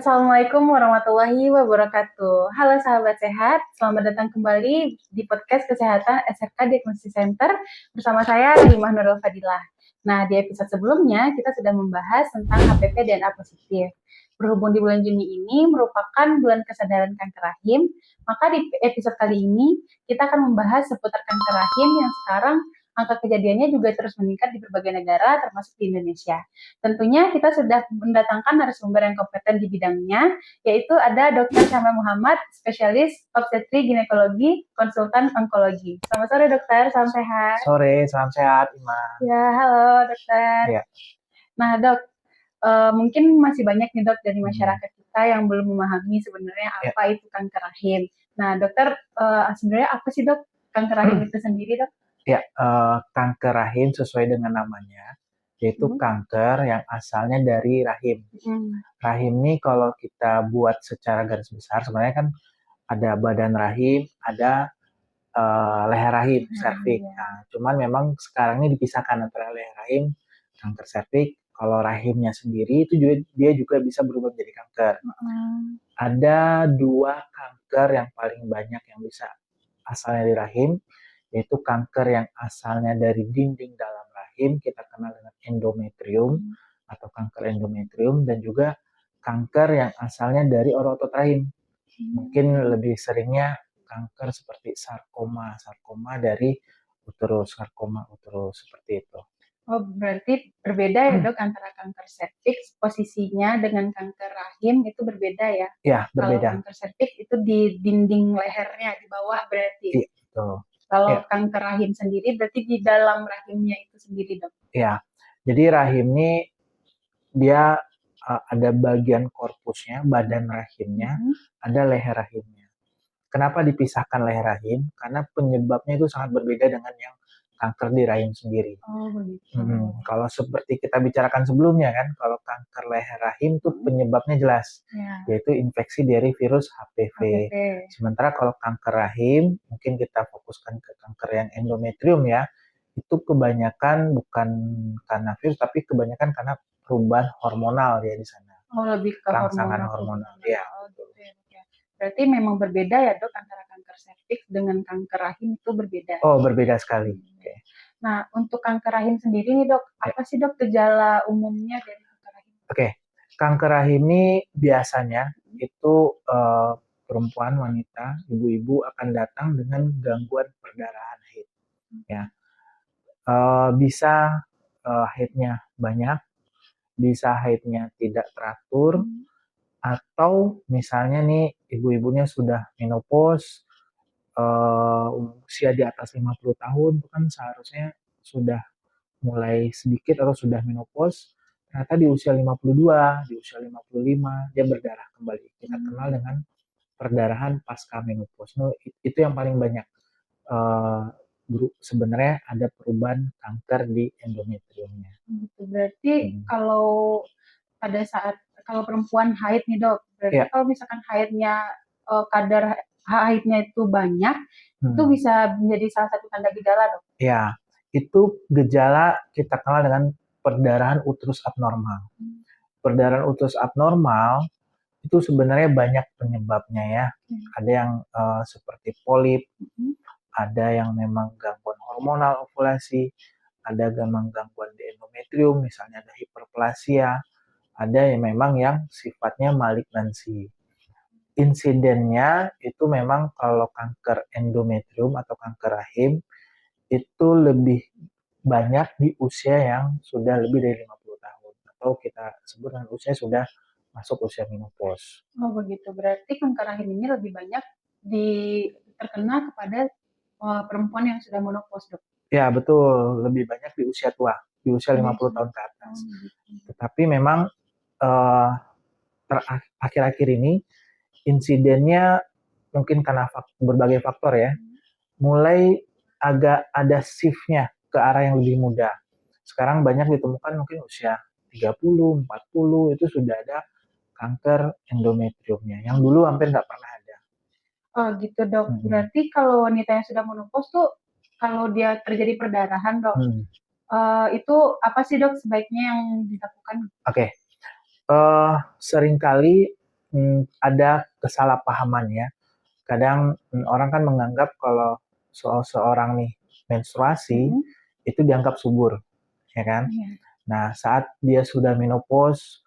Assalamualaikum warahmatullahi wabarakatuh. Halo sahabat sehat, selamat datang kembali di podcast Kesehatan SRK Diagnostic Center bersama saya Rahimah Nurul Fadilah. Nah, di episode sebelumnya kita sudah membahas tentang HPV DNA positif. Berhubung di bulan Juni ini merupakan bulan kesadaran kanker rahim, maka di episode kali ini kita akan membahas seputar kanker rahim yang sekarang angka kejadiannya juga terus meningkat di berbagai negara termasuk di Indonesia. Tentunya kita sudah mendatangkan narasumber yang kompeten di bidangnya, yaitu ada Dr. Syamel Muhammad, spesialis obstetri ginekologi, konsultan onkologi. Selamat sore dokter, salam sehat. Sore, salam sehat, Ima. Ya, halo dokter. Ya. Nah dok, mungkin masih banyak nih dok dari masyarakat kita yang belum memahami sebenarnya apa itu kanker rahim. Nah dokter, sebenarnya apa sih dok kanker rahim itu sendiri dok? Ya, kanker rahim sesuai dengan namanya, yaitu kanker yang asalnya dari rahim. Rahim ini kalau kita buat secara garis besar, sebenarnya kan ada badan rahim, ada leher rahim, serviks. Nah, cuman memang sekarang ini dipisahkan antara leher rahim, kanker serviks. Kalau rahimnya sendiri itu juga dia juga bisa berubah menjadi kanker. Ada dua kanker yang paling banyak yang bisa asalnya dari rahim, yaitu kanker yang asalnya dari dinding dalam rahim, kita kenal dengan endometrium atau kanker endometrium, dan juga kanker yang asalnya dari otot rahim. Mungkin lebih seringnya kanker seperti sarkoma dari uterus, sarkoma uterus, seperti itu. Oh, berarti berbeda ya dok antara kanker serviks posisinya dengan kanker rahim itu berbeda ya? Ya, berbeda. Kalau kanker serviks itu di dinding lehernya di bawah berarti. Iya, betul. Kalau kanker rahim sendiri berarti di dalam rahimnya itu sendiri dok. Ya, jadi rahim ini dia ada bagian korpusnya, badan rahimnya, ada leher rahimnya. Kenapa dipisahkan leher rahim? Karena penyebabnya itu sangat berbeda dengan yang kanker di rahim sendiri. Oh begitu. Kalau seperti kita bicarakan sebelumnya kan, kalau kanker leher rahim itu penyebabnya jelas, yaitu infeksi dari virus HPV. Sementara kalau kanker rahim, mungkin kita fokuskan ke kanker yang endometrium ya, itu kebanyakan bukan karena virus, tapi kebanyakan karena perubahan hormonal ya di sana. Oh, lebih ke rangsangan hormonal. Ya. Oh, gitu ya. Berarti memang berbeda ya dok antara kanker serviks dengan kanker rahim itu berbeda. Oh, berbeda sekali. Okay. Nah, untuk kanker rahim sendiri nih dok, apa sih dok gejala umumnya dari kanker rahim? Oke, kanker rahim ini biasanya itu perempuan, wanita, ibu-ibu akan datang dengan gangguan perdarahan haid. Ya, bisa haidnya banyak, bisa haidnya tidak teratur, atau misalnya nih ibu-ibunya sudah menopause, usia di atas 50 tahun, itu kan seharusnya sudah mulai sedikit atau sudah menopause, ternyata di usia 52, di usia 55, dia berdarah kembali. Kita kenal dengan perdarahan pasca menopause. Nah, itu yang paling banyak. Sebenarnya ada perubahan kanker di endometriumnya. Berarti kalau pada saat kalau perempuan haid nih dok, berarti kalau misalkan haidnya kadar haidnya itu banyak, itu bisa menjadi salah satu tanda gejala dok? Ya, itu gejala kita kenal dengan perdarahan uterus abnormal. Perdarahan uterus abnormal itu sebenarnya banyak penyebabnya ya. Ada yang seperti polip, ada yang memang gangguan hormonal ovulasi, ada memang gangguan di endometrium, misalnya ada hiperplasia, ada yang memang yang sifatnya malignansi. Insidennya itu memang kalau kanker endometrium atau kanker rahim itu lebih banyak di usia yang sudah lebih dari 50 tahun atau kita sebut dengan usia sudah masuk usia menopause. Oh begitu, berarti kanker rahim ini lebih banyak terkena kepada perempuan yang sudah menopause dok? Ya betul, lebih banyak di usia tua, di usia 50 tahun ke atas. Tetapi memang akhir-akhir ini insidennya mungkin karena berbagai faktor ya, mulai agak ada shift-nya ke arah yang lebih muda. Sekarang banyak ditemukan mungkin usia 30, 40 itu sudah ada kanker endometriumnya, yang dulu hampir nggak pernah ada. Oh gitu dok, berarti kalau wanita yang sudah menopause tuh, kalau dia terjadi perdarahan dok, itu apa sih dok sebaiknya yang dilakukan? Oke, seringkali ada kesalahpahaman ya. Kadang orang kan menganggap kalau seorang nih menstruasi itu dianggap subur, ya kan? Nah, saat dia sudah menopause,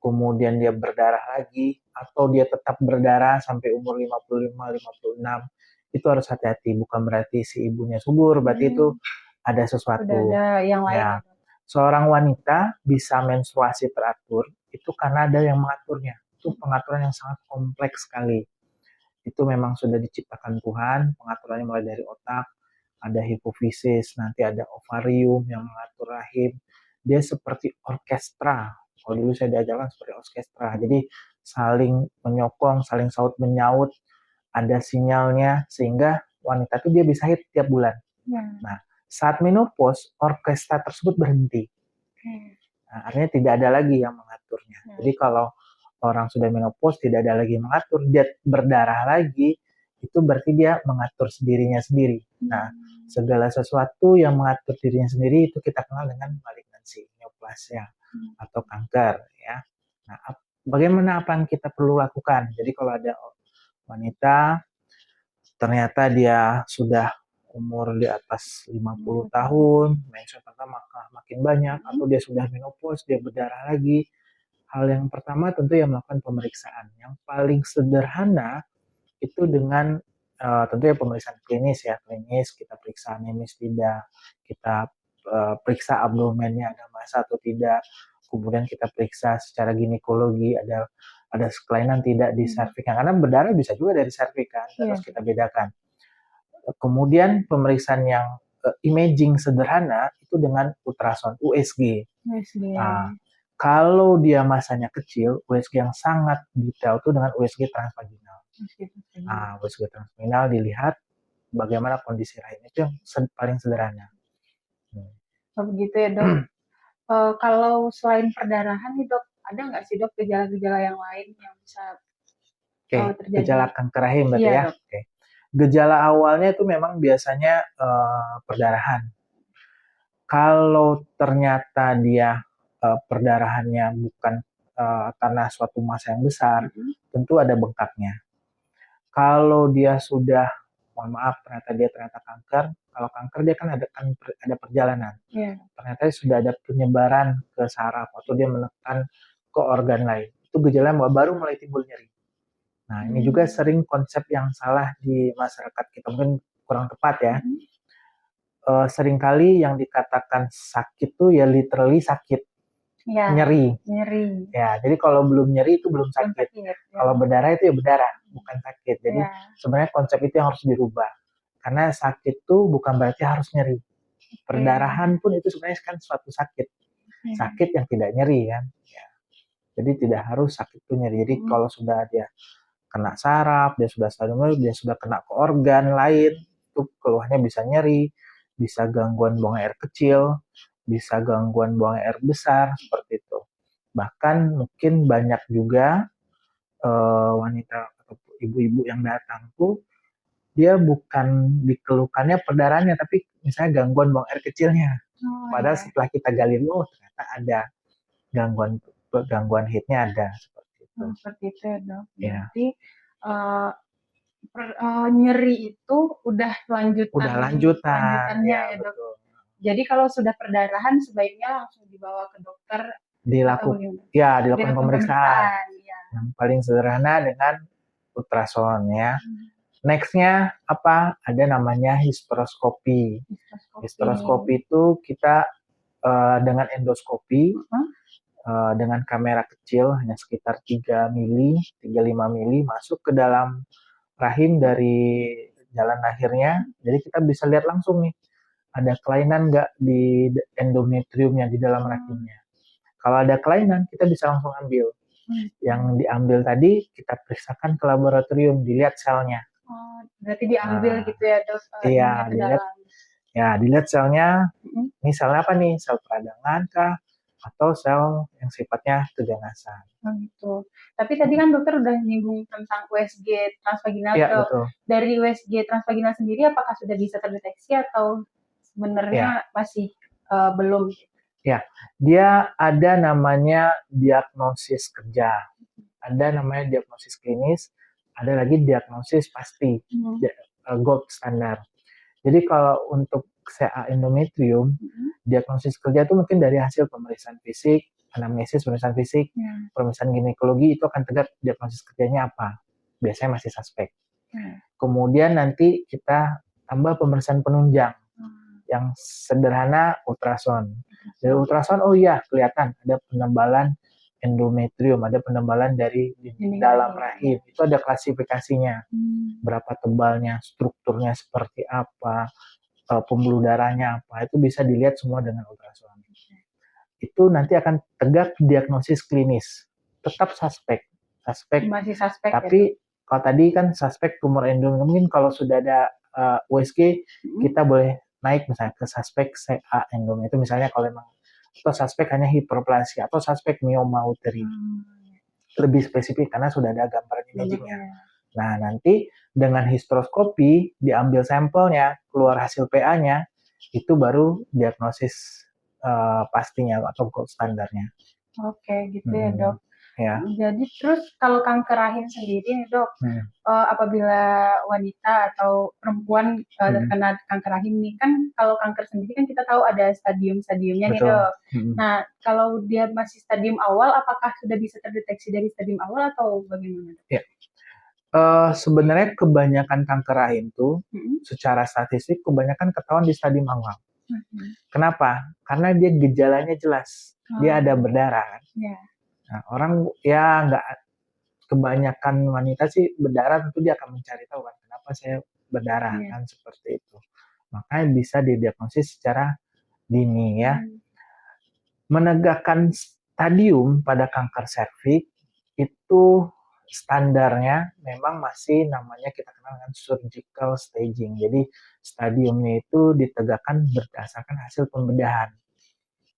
kemudian dia berdarah lagi, atau dia tetap berdarah sampai umur 55, 56, itu harus hati-hati. Bukan berarti si ibunya subur, berarti itu ada sesuatu. Udah ada yang lain. Ya, seorang wanita bisa menstruasi teratur, itu karena ada yang mengaturnya. Itu pengaturan yang sangat kompleks sekali. Itu memang sudah diciptakan Tuhan, pengaturannya mulai dari otak, ada hipofisis, nanti ada ovarium yang mengatur rahim. Dia seperti orkestra. Kalau dulu saya diajarkan seperti orkestra. Jadi saling menyokong, saling saut menyaut, ada sinyalnya sehingga wanita itu dia bisa hit tiap bulan. Nah, saat menopause, orkestra tersebut berhenti. Nah, artinya tidak ada lagi yang mengaturnya. Jadi kalau orang sudah menopause tidak ada lagi yang mengatur, dia berdarah lagi, itu berarti dia mengatur dirinya sendiri. Nah, segala sesuatu yang mengatur dirinya sendiri itu kita kenal dengan malignansi, neoplasia atau kanker ya. Nah, bagaimana apa yang kita perlu lakukan? Jadi kalau ada wanita ternyata dia sudah umur di atas 50 tahun, menstruasi pertama makin banyak, atau dia sudah menopause, dia berdarah lagi. Hal yang pertama tentu ya melakukan pemeriksaan. Yang paling sederhana itu dengan tentu ya pemeriksaan klinis ya, klinis kita periksa anemis tidak, kita periksa abdomennya ada massa atau tidak, kemudian kita periksa secara ginekologi ada kelainan tidak di serviks, karena berdarah bisa juga dari serviks kan, terus kita bedakan. Kemudian pemeriksaan yang imaging sederhana itu dengan ultrasound USG. Nah, kalau dia masanya kecil, USG yang sangat detail itu dengan USG transvaginal. Nah, USG transvaginal dilihat bagaimana kondisi rahim, itu yang paling sederhana. Begitu ya dok. Kalau selain perdarahan nih dok, ada nggak sih dok gejala-gejala yang lain yang bisa terjadi? Gejala kanker rahim berarti ya. Gejala awalnya itu memang biasanya perdarahan. Kalau ternyata dia perdarahannya bukan karena suatu massa yang besar, tentu ada bengkaknya. Kalau dia sudah, mohon maaf, ternyata kanker, kalau kanker dia kan ada perjalanan. Ternyata sudah ada penyebaran ke saraf atau dia menekan ke organ lain. Itu gejala baru mulai timbul nyeri. Nah, ini juga sering konsep yang salah di masyarakat kita, mungkin kurang tepat ya. Seringkali yang dikatakan sakit tuh ya literally sakit. Nyeri. Ya, jadi kalau belum nyeri itu belum sakit. Kalau berdarah itu ya berdarah, bukan sakit. Jadi sebenarnya konsep itu yang harus dirubah. Karena sakit tuh bukan berarti harus nyeri. Perdarahan pun itu sebenarnya kan suatu sakit. Sakit yang tidak nyeri kan. Ya. Jadi tidak harus sakit itu nyeri. Jadi kalau sudah dia kena saraf, dia sudah stadium, dia sudah kena ke organ lain, itu keluhannya bisa nyeri, bisa gangguan buang air kecil, bisa gangguan buang air besar, seperti itu. Bahkan mungkin banyak juga wanita atau ibu-ibu yang datang tuh, dia bukan dikeluhkannya perdarahannya, tapi misalnya gangguan buang air kecilnya. Padahal setelah kita gali, ternyata ada gangguan heatnya ada. Seperti itu ya dok. Berarti nyeri itu udah lanjutannya ya dok. Betul. Jadi kalau sudah perdarahan sebaiknya langsung dibawa ke dokter. Dilakukan pemeriksaan. Yang paling sederhana dengan ultrasound ya. Nextnya apa? Ada namanya hysteroscopy. Hysteroscopy itu kita dengan endoskopi, dengan kamera kecil hanya sekitar 3 mili, 3-5 mili masuk ke dalam rahim dari jalan lahirnya. Jadi kita bisa lihat langsung nih, ada kelainan nggak di endometriumnya di dalam rahimnya. Kalau ada kelainan, kita bisa langsung ambil. Yang diambil tadi kita periksakan ke laboratorium, dilihat selnya. Berarti diambil gitu ya dok? Iya, dilihat selnya. Ini selnya apa nih? Sel peradangan kah? Atau sel yang sifatnya keganasan. Gitu. Tapi tadi kan dokter udah nyinggung tentang USG transvaginal. Betul. Dari USG transvaginal sendiri apakah sudah bisa terdeteksi atau sebenarnya masih belum? Ya, dia ada namanya diagnosis kerja. ada namanya diagnosis klinis, ada lagi diagnosis pasti, gold standar. Jadi kalau untuk CA endometrium, diagnosis kerja itu mungkin dari hasil pemeriksaan fisik, anamnesis, pemeriksaan fisik, pemeriksaan ginekologi itu akan tegak diagnosis kerjanya apa. Biasanya masih suspek. Kemudian nanti kita tambah pemeriksaan penunjang. Yang sederhana ultrasound. Dari ultrasound, oh iya kelihatan ada penebalan endometrium, ada penebalan dari dalam rahim. Itu ada klasifikasinya. Berapa tebalnya, strukturnya seperti apa, pembuluh darahnya apa, itu bisa dilihat semua dengan ultrasound. Itu nanti akan tegak diagnosis klinis. Tetap suspek. Masih suspek. Tapi kalau tadi kan suspek tumor endometrium, mungkin kalau sudah ada USG, kita boleh naik misalnya ke suspek CA endometrium. Misalnya kalau memang atau suspek hanya hiperplasia atau suspek mioma uteri. Lebih spesifik karena sudah ada gambar imagingnya. Nah, nanti dengan histeroskopi diambil sampelnya, keluar hasil PA-nya, itu baru diagnosis pastinya atau gold standarnya. Oke, gitu ya dok. Ya. Jadi terus kalau kanker rahim sendiri nih dok, apabila wanita atau perempuan terkena kanker rahim nih kan, kalau kanker sendiri kan kita tahu ada stadium-stadiumnya nih dok. Nah kalau dia masih stadium awal, apakah sudah bisa terdeteksi dari stadium awal atau bagaimana? Ya. Sebenarnya kebanyakan kanker rahim tuh secara statistik kebanyakan ketahuan di stadium awal. Kenapa? Karena dia gejalanya jelas, dia ada berdarah kan. Nah, orang ya nggak, kebanyakan wanita sih berdarah tentu dia akan mencari tahu kan kenapa saya berdarah kan seperti itu. Makanya bisa didiagnosis secara dini ya. Menegakkan stadium pada kanker serviks itu standarnya memang masih namanya kita kenal dengan surgical staging. Jadi stadiumnya itu ditegakkan berdasarkan hasil pembedahan.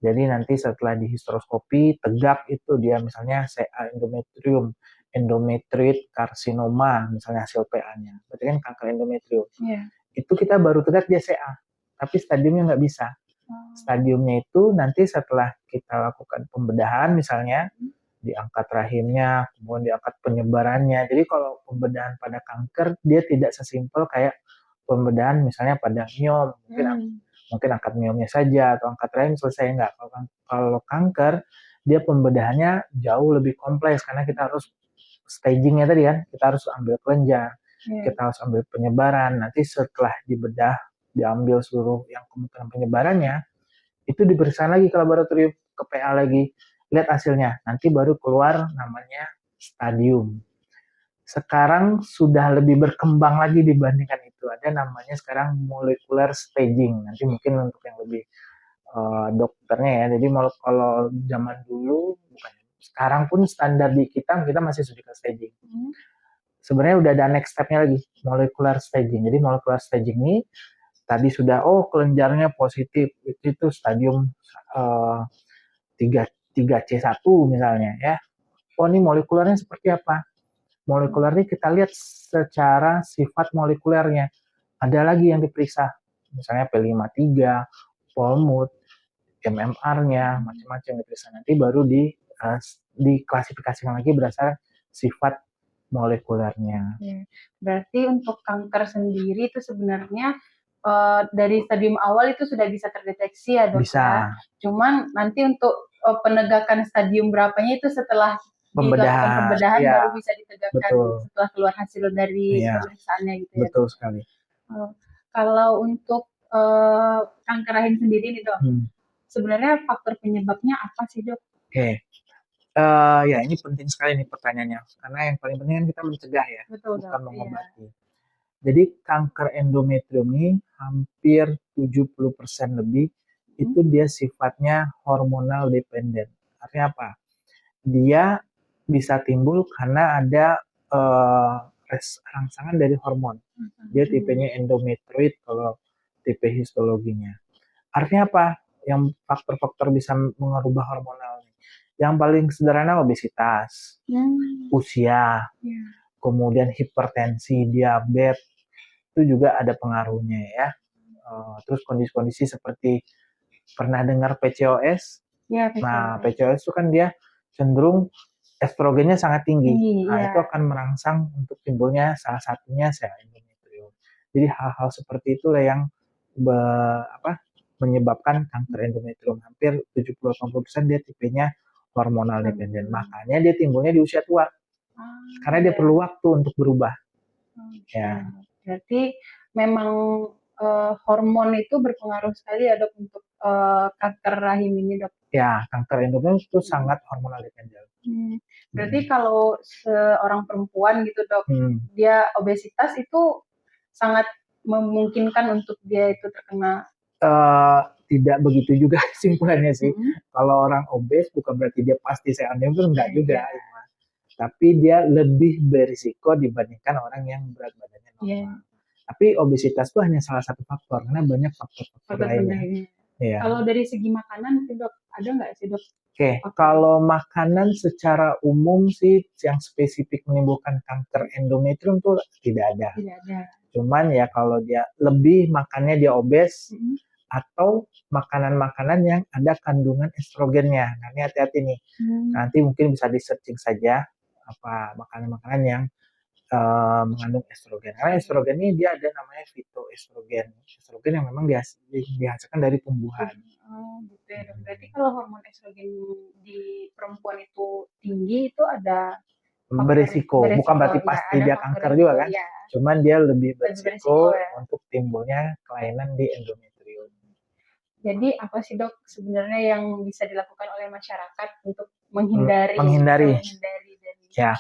Jadi nanti setelah di histeroskopi tegak itu dia misalnya CA endometrium, endometrioid karsinoma misalnya hasil PA-nya. Berarti kan kanker endometrium. Itu kita baru tegak dia CA, tapi stadiumnya nggak bisa. Stadiumnya itu nanti setelah kita lakukan pembedahan misalnya, diangkat rahimnya, kemudian diangkat penyebarannya. Jadi kalau pembedahan pada kanker, dia tidak sesimpel kayak pembedahan misalnya pada miom. Mungkin angkat miomnya saja atau angkat rahim selesai, enggak. Kalau kanker, dia pembedahannya jauh lebih kompleks karena kita harus stagingnya tadi kan, kita harus ambil kelenjar, kita harus ambil penyebaran. Nanti setelah dibedah, diambil seluruh yang kemungkinan penyebarannya, itu diperiksa lagi ke laboratorium, ke PA lagi, lihat hasilnya. Nanti baru keluar namanya stadium. Sekarang sudah lebih berkembang lagi dibandingkan itu. Ada namanya sekarang molecular staging. Nanti mungkin untuk yang lebih dokternya ya. Jadi kalau zaman dulu, bukan, sekarang pun standar di kita masih surgical staging. Sebenarnya udah ada next step-nya lagi, molecular staging. Jadi molecular staging ini tadi sudah, kelenjarnya positif, itu stadium 3C1 misalnya ya. Ini molekulernya seperti apa? Molekuler ini kita lihat secara sifat molekulernya. Ada lagi yang diperiksa, misalnya P53, Polmut, MMR-nya, macam-macam diperiksa. Nanti baru diklasifikasikan lagi berdasarkan sifat molekulernya. Berarti untuk kanker sendiri itu sebenarnya dari stadium awal itu sudah bisa terdeteksi ya dok? Bisa. Cuman nanti untuk penegakan stadium berapanya itu setelah pembedahan baru bisa ditegakkan. Betul. Setelah keluar hasil dari pemeriksaannya gitu ya. Betul sekali. Kalau untuk kanker rahim sendiri nih dok, sebenarnya faktor penyebabnya apa sih dok? Ya ini penting sekali nih pertanyaannya, karena yang paling penting kan kita mencegah ya, bukan mengobati. Jadi kanker endometrium ini hampir 70% lebih itu dia sifatnya hormonal dependent. Artinya apa? Dia bisa timbul karena ada rangsangan dari hormon. Dia tipenya endometrioid kalau tipe histologinya. Artinya apa? Yang faktor-faktor bisa mengubah hormonal. Yang paling sederhana obesitas, usia, kemudian hipertensi, diabetes, itu juga ada pengaruhnya ya. Terus kondisi-kondisi seperti pernah dengar PCOS? Nah, PCOS itu kan dia cenderung estrogennya sangat tinggi. Nah, itu Iya. akan merangsang untuk timbulnya salah satunya sel endometrium. Jadi hal-hal seperti itulah yang menyebabkan kanker endometrium. Hampir 70-80% dia tipenya hormonal dependent. Makanya dia timbulnya di usia tua. Karena dia perlu waktu untuk berubah. Ya. Berarti memang hormon itu berpengaruh sekali ya dok untuk kanker rahim ini dok. Ya, kanker endometrium itu sangat hormonal dependent. Berarti kalau seorang perempuan gitu dok, dia obesitas itu sangat memungkinkan untuk dia itu terkena. Tidak begitu juga kesimpulannya sih. Kalau orang obes bukan berarti dia pasti sel endometrium, enggak juga. Tapi dia lebih berisiko dibandingkan orang yang berat badannya normal. Tapi obesitas itu hanya salah satu faktor, karena banyak faktor-faktor lainnya. Ya. Kalau dari segi makanan sih dok, ada nggak sih dok? Oke, kalau makanan secara umum sih yang spesifik menimbulkan kanker endometrium tuh tidak ada. Tidak ada. Cuman ya kalau dia lebih makannya dia obes, atau makanan-makanan yang ada kandungan estrogennya. Nah ini hati-hati nih. Nanti mungkin bisa di searching saja apa makanan-makanan yang mengandung estrogen. Karena estrogen ini dia ada namanya fitoestrogen. Estrogen yang memang dihasilkan dari tumbuhan. Gitu ya. Berarti kalau hormon estrogen di perempuan itu tinggi itu ada beresiko. Bukan berarti pasti dia kanker juga kan. Ya. Cuman dia lebih beresiko ya, untuk timbulnya kelainan di endometrium. Jadi apa sih dok sebenarnya yang bisa dilakukan oleh masyarakat untuk menghindari dari ya.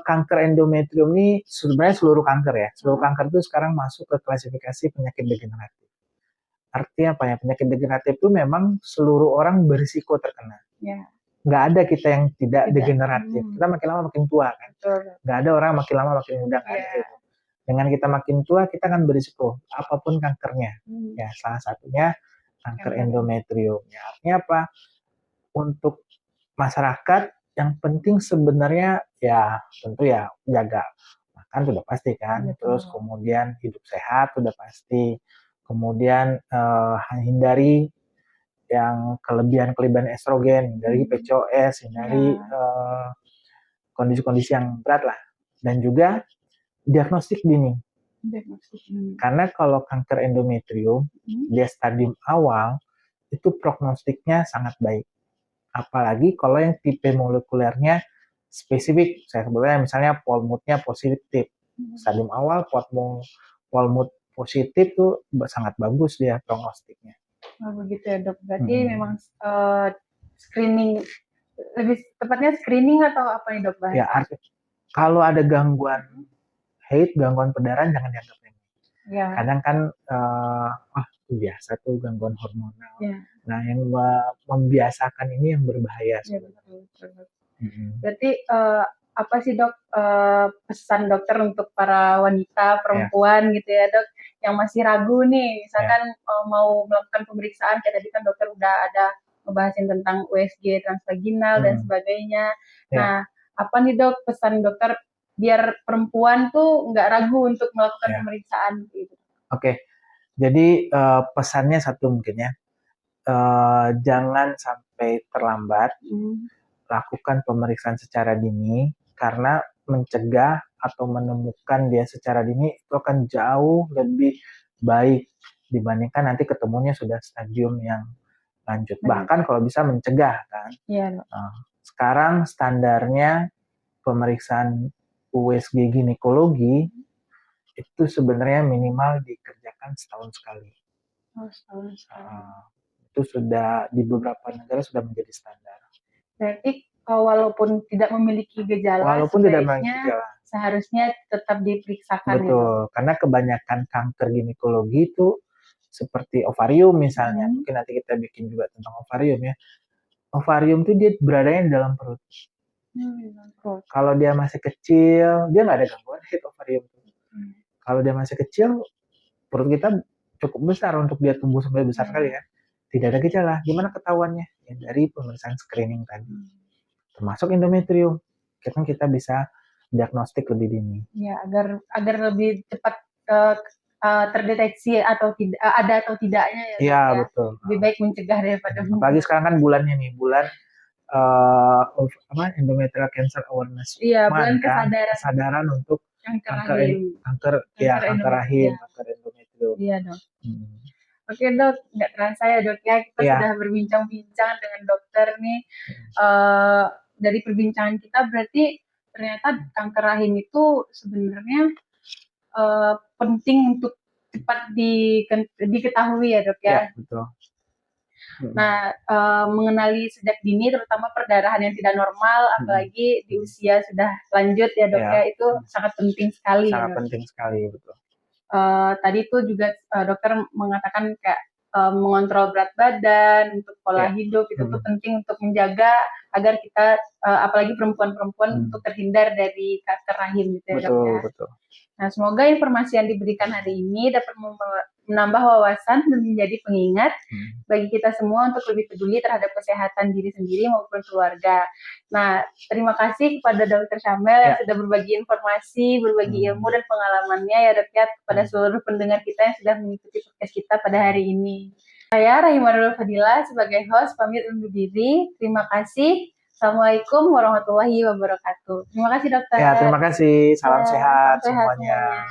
Kanker endometrium ini sebenarnya seluruh kanker ya. Seluruh kanker itu sekarang masuk ke klasifikasi penyakit degeneratif. Artinya apa ya? Penyakit degeneratif itu memang seluruh orang berisiko terkena. Ya. Nggak ada kita yang tidak degeneratif. Kita makin lama makin tua kan. Nggak ada orang makin lama makin muda. Nggak ada itu. Dengan kita makin tua, kita akan berisiko apapun kankernya. Ya, salah satunya kanker endometrium. Ya, artinya apa? Untuk masyarakat yang penting sebenarnya ya tentu ya jaga makan sudah pasti kan. Terus kemudian hidup sehat sudah pasti. Kemudian hindari yang kelebihan estrogen, dari PCOS, hindari kondisi-kondisi yang berat lah. Dan juga diagnostik dini. Karena kalau kanker endometrium, dia stadium awal, itu prognostiknya sangat baik. Apalagi kalau yang tipe molekulernya spesifik. Saya sebutnya misalnya polmoodnya positif. Stadium awal polmood positif tuh sangat bagus dia prognostiknya. Begitu ya dok. Berarti memang screening, lebih tepatnya screening atau apa nih dok bahasa? Ya, kalau ada gangguan haid, gangguan perdarahan jangan dianggap remeh. Ya. Kadang kan biasa tuh gangguan hormonal. Ya. Nah, yang membiasakan ini yang berbahaya. Ya, betul. Berarti apa sih dok pesan dokter untuk para wanita, perempuan gitu ya dok, yang masih ragu nih, misalkan mau melakukan pemeriksaan, kayak tadi kan dokter udah ada ngebahasin tentang USG transvaginal dan sebagainya. Nah, apa nih dok pesan dokter biar perempuan tuh nggak ragu untuk melakukan pemeriksaan gitu? Oke, jadi pesannya satu mungkin ya, jangan sampai terlambat. Lakukan pemeriksaan secara dini, karena mencegah atau menemukan dia secara dini itu akan jauh lebih baik dibandingkan nanti ketemunya sudah stadium yang lanjut. Bahkan kalau bisa mencegah kan. Iya. Sekarang standarnya pemeriksaan USG ginekologi itu sebenarnya minimal dikerjakan setahun sekali. Setahun sekali. Itu sudah di beberapa negara sudah menjadi standar. Berarti walaupun tidak memiliki gejala, seharusnya tetap diperiksakan. Betul, karena kebanyakan kanker ginekologi itu seperti ovarium misalnya. Mungkin nanti kita bikin juga tentang ovarium ya. Ovarium itu dia beradanya di dalam perut. Kalau dia masih kecil, dia nggak ada gangguan haid ovarium. Kalau dia masih kecil, perut kita cukup besar untuk dia tumbuh sampai besar sekali ya. Tidak ada gejala. Gimana ketahuannya? Ya, dari pemeriksaan screening tadi. Termasuk endometrium. Kita bisa diagnostik lebih dini. Ya, agar lebih cepat terdeteksi atau tidak ada atau tidaknya ya. Iya, betul. Lebih baik mencegah daripada apalagi sekarang kan bulannya nih, bulan endometrial cancer awareness Iya, bulan month kan, kesadaran kesadaran untuk kanker kanker rahim. kanker Kanker rahim, endometrial. kanker endometrium. Iya dok. Hmm. Oke dok, nggak terasa ya dok ya, kita Iya. sudah berbincang-bincang dengan dokter nih. Dari perbincangan kita berarti ternyata kanker rahim itu sebenarnya penting untuk cepat diketahui ya dok ya. Iya, betul. Nah, mengenali sejak dini terutama perdarahan yang tidak normal, apalagi di usia sudah lanjut ya dok ya, itu sangat penting sekali. Sangat penting sekali, betul. Tadi itu juga dokter mengatakan kayak mengontrol berat badan, untuk pola hidup itu tuh penting untuk menjaga agar kita apalagi perempuan-perempuan untuk terhindar dari kanker rahim gitu ya dok ya. Betul. Nah, semoga informasi yang diberikan hari ini dapat menambah wawasan dan menjadi pengingat bagi kita semua untuk lebih peduli terhadap kesehatan diri sendiri maupun keluarga. Nah, terima kasih kepada Dr. Syamel yang sudah berbagi informasi, berbagi ilmu dan pengalamannya ya dok ya kepada seluruh pendengar kita yang sudah mengikuti podcast kita pada hari ini. Saya Rahimah Nurul Fadilah sebagai host pamit undur diri. Terima kasih. Assalamualaikum warahmatullahi wabarakatuh. Terima kasih dokter. Ya, terima kasih. Salam sehat semuanya.